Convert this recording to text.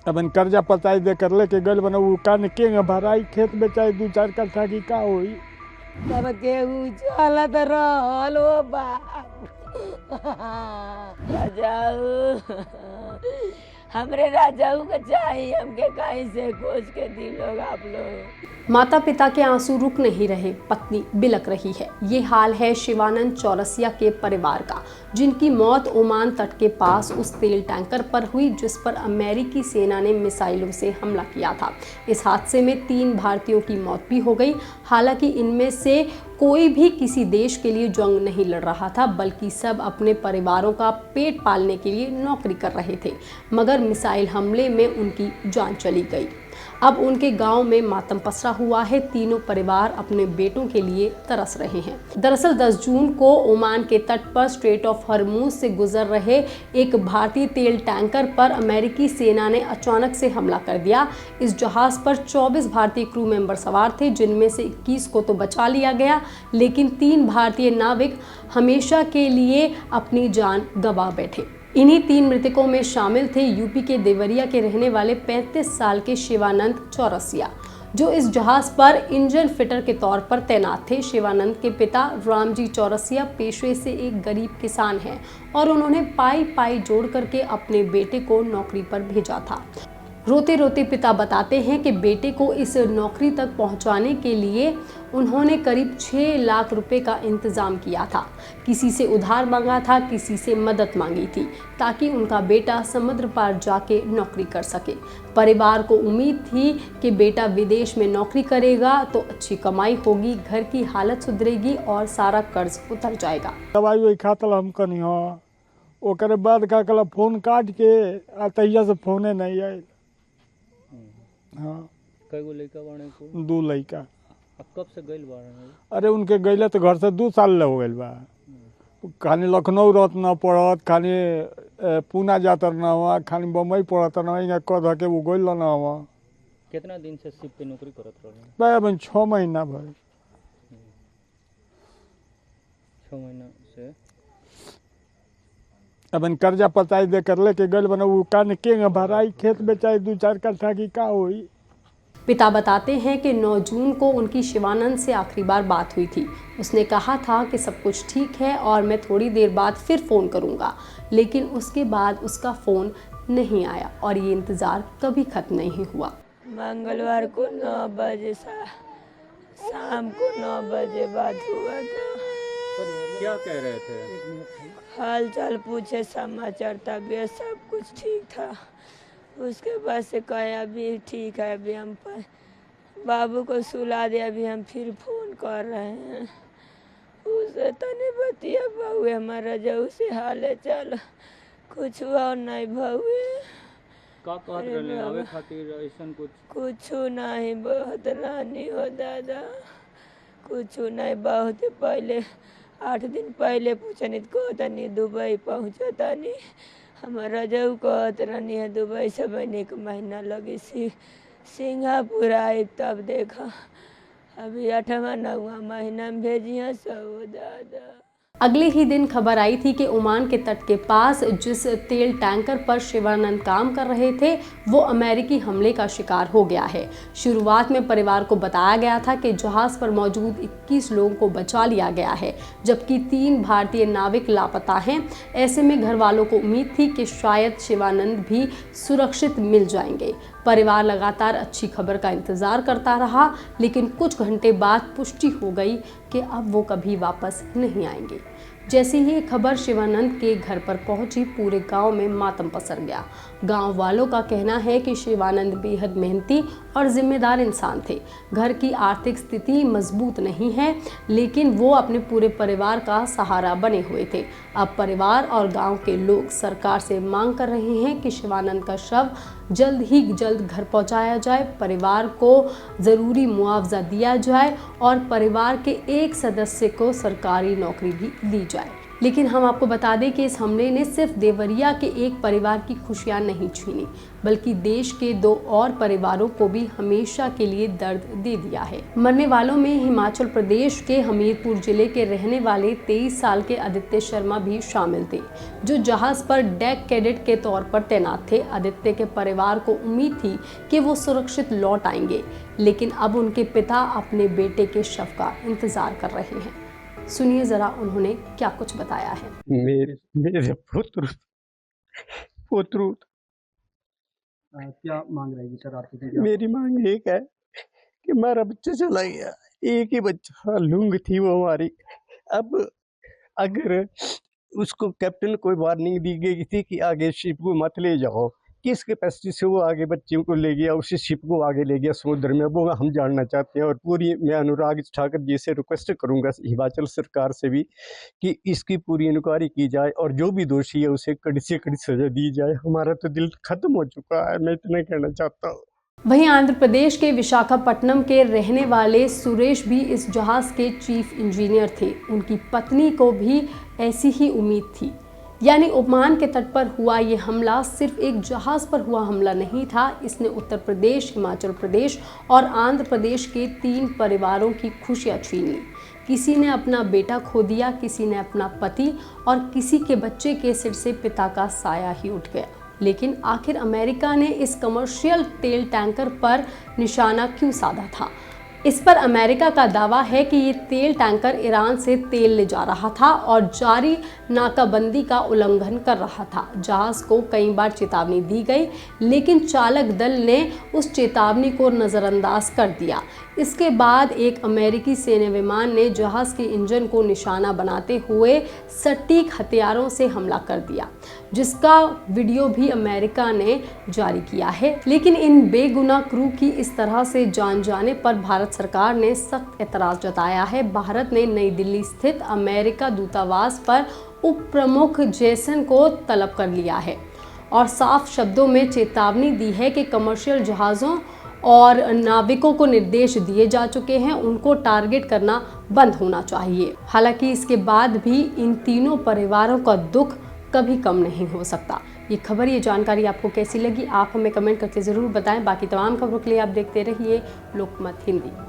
अब कर्जा पताई दे कर लेके गल बना वो कान के भराई खेत बेचाई 2-4 कट्ठा की का होई तब केहू चलत रहल हो बाप राजाऊ हमरे राजाऊ के चाहिए हमके कहीं से खोज के दी लोग आप लोग। माता पिता के आंसू रुक नहीं रहे, पत्नी बिलक रही है। ये हाल है शिवानंद चौरसिया के परिवार का, जिनकी मौत ओमान तट के पास उस तेल टैंकर पर हुई जिस पर अमेरिकी सेना ने मिसाइलों से हमला किया था। इस हादसे में 3 भारतीयों की मौत भी हो गई। हालांकि इनमें से कोई भी किसी देश के लिए जंग नहीं लड़ रहा था, बल्कि सब अपने परिवारों का पेट पालने के लिए नौकरी कर रहे थे। मगर मिसाइल हमले में उनकी जान चली गई। अब उनके गांव में मातम पसरा हुआ है। तीनों परिवार अपने बेटों के लिए तरस रहे हैं। दरअसल 10 जून को ओमान के तट पर स्ट्रेट ऑफ हॉर्मूज से गुजर रहे एक भारतीय तेल टैंकर पर अमेरिकी सेना ने अचानक से हमला कर दिया। इस जहाज पर 24 भारतीय क्रू मेंबर सवार थे, जिनमें से 21 को तो बचा लिया गया, लेकिन 3 भारतीय नाविक हमेशा के लिए अपनी जान गंवा बैठे। इन्हीं 3 मृतकों में शामिल थे यूपी के देवरिया के रहने वाले 35 साल के शिवानंद चौरसिया, जो इस जहाज पर इंजन फिटर के तौर पर तैनात थे। शिवानंद के पिता रामजी चौरसिया पेशे से एक गरीब किसान हैं और उन्होंने पाई जोड़ करके अपने बेटे को नौकरी पर भेजा था। रोते रोते पिता बताते हैं कि बेटे को इस नौकरी तक पहुंचाने के लिए उन्होंने करीब 6 लाख रुपए का इंतजाम किया था। किसी से उधार मांगा था, किसी से मदद मांगी थी, ताकि उनका बेटा समुद्र पार जाके नौकरी कर सके। परिवार को उम्मीद थी कि बेटा विदेश में नौकरी करेगा तो अच्छी कमाई होगी, घर की हालत सुधरेगी और सारा कर्ज उतर जाएगा। दवाई वही खातल हम कनी हो ओकरे बाद का कल फोन काट के तैया से फोने नहीं आए। हाँ कईगो लड़का बाड़े को 2 लड़का। अब कब से गइल बाड़े? अरे उनके गइले तो घर से 2 साल ले हो गइल बा। खाली लखनऊ रहत न पड़त, खाली पूना जात न हुआ, खाली बम्बई पड़त न यहाँ कह के वो गइल न हुआ। कितना दिन से शिप पे नौकरी करत रहे? भाई अब 6 महीना भाई 6 महीना से अब कर्जा पताई दे कर लेके गल बना वो कान के भराई खेत बेचाई 2-4 कट्ठा की का होई। पिता बताते हैं कि 9 जून को उनकी शिवानंद से आखिरी बार बात हुई थी। उसने कहा था कि सब कुछ ठीक है और मैं थोड़ी देर बाद फिर फ़ोन करूंगा, लेकिन उसके बाद उसका फ़ोन नहीं आया और ये इंतज़ार कभी ख़त्म नहीं हुआ। मंगलवार को 9 बजे शाम को 9 बजे बात हुआ था। क्या कह रहे थे? हाल चाल पूछे, समाचार, तबीयत सब कुछ ठीक था। उसके बाद से कहे अभी ठीक है, अभी हम बाबू को सुला दे, अभी हम फिर फोन कर रहे हैं। उसे तने बतिया बहुए हमारा जो उसे हाले चल कुछ हुआ नहीं बहुए का कहत रहले आवे खातिर ऐसन कुछ नहीं। बहुत रानी हो दादा, कुछ नहीं। बहुत पहले 8 दिन पहले पूछनी को तनी दुबई पहुँचा तनी हमारा जब कहत रहनी है दुबई से बने 1 महीना लगी सिंगापुर आई, तब देखा अभी 8वां 9वां महीना में भेजिए सब दादा। अगले ही दिन खबर आई थी कि ओमान के तट के पास जिस तेल टैंकर पर शिवानंद काम कर रहे थे वो अमेरिकी हमले का शिकार हो गया है। शुरुआत में परिवार को बताया गया था कि जहाज पर मौजूद 21 लोगों को बचा लिया गया है, जबकि 3 भारतीय नाविक लापता हैं। ऐसे में घर वालों को उम्मीद थी कि शायद शिवानंद भी सुरक्षित मिल जाएंगे। परिवार लगातार अच्छी खबर का इंतज़ार करता रहा, लेकिन कुछ घंटे बाद पुष्टि हो गई कि अब वो कभी वापस नहीं आएंगे। जैसे ही ये खबर शिवानंद के घर पर पहुंची, पूरे गांव में मातम पसर गया। गांव वालों का कहना है कि शिवानंद बेहद मेहनती और जिम्मेदार इंसान थे। घर की आर्थिक स्थिति मजबूत नहीं है, लेकिन वो अपने पूरे परिवार का सहारा बने हुए थे। अब परिवार और गांव के लोग सरकार से मांग कर रहे हैं कि शिवानंद का शव जल्द ही जल्द घर पहुंचाया जाए, परिवार को ज़रूरी मुआवजा दिया जाए और परिवार के एक सदस्य को सरकारी नौकरी भी दी जाए। लेकिन हम आपको बता दें कि इस हमले ने सिर्फ देवरिया के एक परिवार की खुशियां नहीं छीनी, बल्कि देश के 2 और परिवारों को भी हमेशा के लिए दर्द दे दिया है। मरने वालों में हिमाचल प्रदेश के हमीरपुर जिले के रहने वाले 23 साल के आदित्य शर्मा भी शामिल थे, जो जहाज पर डेक कैडेट के तौर पर तैनात थे। आदित्य के परिवार को उम्मीद थी कि वो सुरक्षित लौट आएंगे, लेकिन अब उनके पिता अपने बेटे के शव का इंतजार कर रहे हैं। सुनिए जरा उन्होंने क्या कुछ बताया है। मेरे पुत्र क्या मांग रहेगी सर आपकी? मेरी मांग एक है कि हमारा बच्चा चला गया, एक ही बच्चा लूंग थी वो हमारी। अब अगर उसको कैप्टन को वार्निंग दी गई थी कि आगे शिप को मत ले जाओ, किस कैपेसिटी से वो आगे बच्चों को ले गया, उसी शिप को आगे ले गया समुद्र में, वो हम जानना चाहते हैं। और पूरी मैं अनुराग ठाकुर जी से रिक्वेस्ट करूंगा, हिमाचल सरकार से भी, कि इसकी पूरी इंक्वायरी की जाए और जो भी दोषी है उसे कड़ी से कड़ी सजा दी जाए। हमारा तो दिल खत्म हो चुका है, मैं इतना कहना चाहता हूँ। वहीं आंध्र प्रदेश के विशाखापट्टनम के रहने वाले सुरेश भी इस जहाज के चीफ इंजीनियर थे। उनकी पत्नी को भी ऐसी ही उम्मीद थी। यानी ओमान के तट पर हुआ ये हमला सिर्फ एक जहाज पर हुआ हमला नहीं था, इसने उत्तर प्रदेश, हिमाचल प्रदेश और आंध्र प्रदेश के 3 परिवारों की खुशियां छीन ली। किसी ने अपना बेटा खो दिया, किसी ने अपना पति और किसी के बच्चे के सिर से पिता का साया ही उठ गया। लेकिन आखिर अमेरिका ने इस कमर्शियल तेल टैंकर पर निशाना क्यों साधा था? इस पर अमेरिका का दावा है कि ये तेल टैंकर ईरान से तेल ले जा रहा था और जारी नाकाबंदी का उल्लंघन कर रहा था। जहाज को कई बार चेतावनी दी गई, लेकिन चालक दल ने उस चेतावनी को नज़रअंदाज कर दिया। इसके बाद एक अमेरिकी सैन्य विमान ने जहाज के इंजन को निशाना बनाते हुए सटीक हथियारों से हमला कर दिया, जिसका वीडियो भी अमेरिका ने जारी किया है। लेकिन इन बेगुनाह क्रू की इस तरह से जान जाने पर भारत सरकार ने सख्त एतराज जताया है। भारत ने नई दिल्ली स्थित अमेरिका दूतावास पर उप प्रमुख जेसन को तलब कर लिया है और साफ शब्दों में चेतावनी दी है कि कमर्शियल जहाज़ों और नाविकों को निर्देश दिए जा चुके हैं, उनको टारगेट करना बंद होना चाहिए। हालांकि इसके बाद भी इन तीनों परिवारों का दुख कभी कम नहीं हो सकता। ये खबर, ये जानकारी आपको कैसी लगी, आप हमें कमेंट करके ज़रूर बताएं। बाकी तमाम खबरों के लिए आप देखते रहिए लोकमत हिंदी।